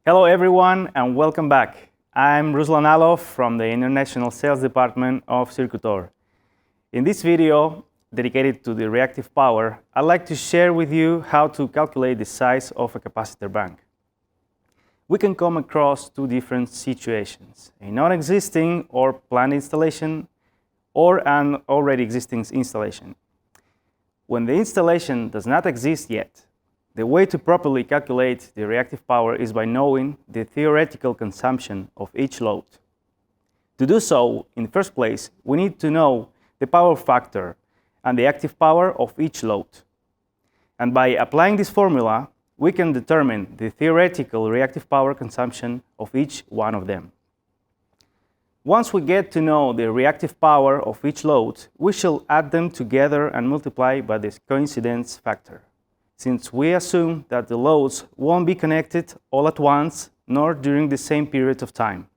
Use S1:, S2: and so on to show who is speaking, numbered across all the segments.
S1: Hello everyone and welcome back. I'm Ruslan Alov from the International Sales Department of Circutor. In this video, dedicated to the reactive power, I'd like to share with you how to calculate the size of a capacitor bank. We can come across two different situations: a non-existing or planned installation or an already existing installation. When the installation does not exist yet, the way to properly calculate the reactive power is by knowing the theoretical consumption of each load. To do so, in the first place, we need to know the power factor and the active power of each load. And by applying this formula, we can determine the theoretical reactive power consumption of each one of them. Once we get to know the reactive power of each load, we shall add them together and multiply by this coincidence factor, since we assume that the loads won't be connected all at once nor during the same period of time.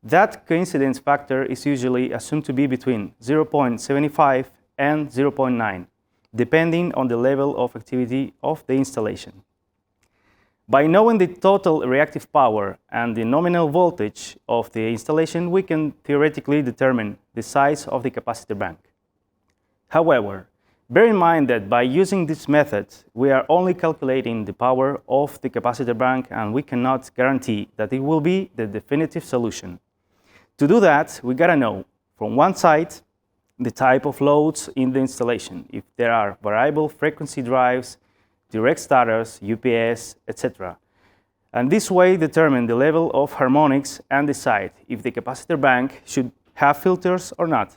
S1: That coincidence factor is usually assumed to be between 0.75 and 0.9, depending on the level of activity of the installation. By knowing the total reactive power and the nominal voltage of the installation, we can theoretically determine the size of the capacitor bank. However, bear in mind that by using this method, we are only calculating the power of the capacitor bank, and we cannot guarantee that it will be the definitive solution. To do that, we gotta know, from one side, the type of loads in the installation, if there are variable frequency drives, direct starters, UPS, etc. And this way determine the level of harmonics and decide if the capacitor bank should have filters or not.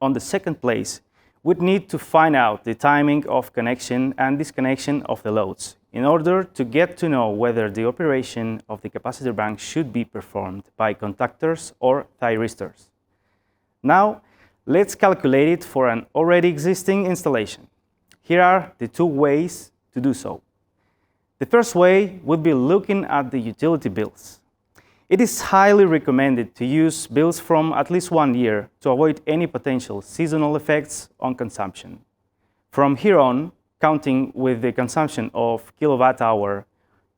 S1: On the second place, we'd need to find out the timing of connection and disconnection of the loads in order to get to know whether the operation of the capacitor bank should be performed by contactors or thyristors. Now, let's calculate it for an already existing installation. Here are the two ways to do so. The first way would be looking at the utility bills. It is highly recommended to use bills from at least 1 year to avoid any potential seasonal effects on consumption. From here on, counting with the consumption of kilowatt hour,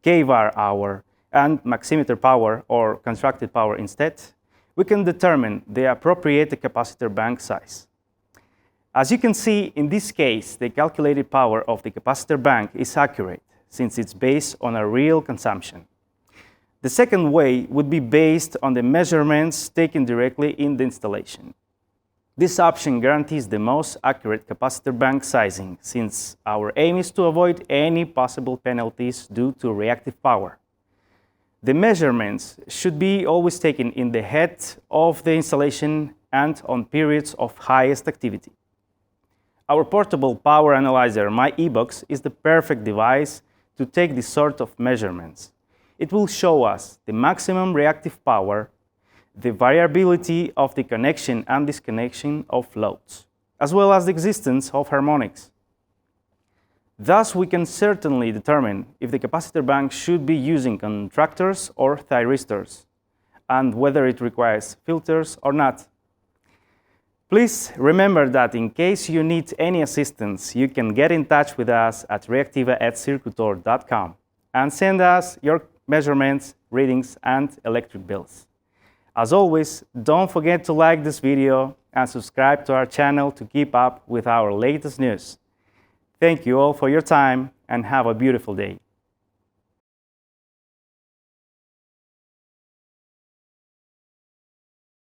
S1: kVAR hour, and maximeter power or constructed power instead, we can determine the appropriate capacitor bank size. As you can see, in this case, the calculated power of the capacitor bank is accurate since it's based on a real consumption. The second way would be based on the measurements taken directly in the installation. This option guarantees the most accurate capacitor bank sizing, since our aim is to avoid any possible penalties due to reactive power. The measurements should be always taken in the head of the installation and on periods of highest activity. Our portable power analyzer, My eBox, is the perfect device to take this sort of measurements. It will show us the maximum reactive power, the variability of the connection and disconnection of loads, as well as the existence of harmonics. Thus, we can certainly determine if the capacitor bank should be using contractors or thyristors, and whether it requires filters or not. Please remember that in case you need any assistance, you can get in touch with us at reactiva@circutor.com and send us your measurements, readings, and electric bills. As always, don't forget to like this video and subscribe to our channel to keep up with our latest news. Thank you all for your time and have a beautiful day.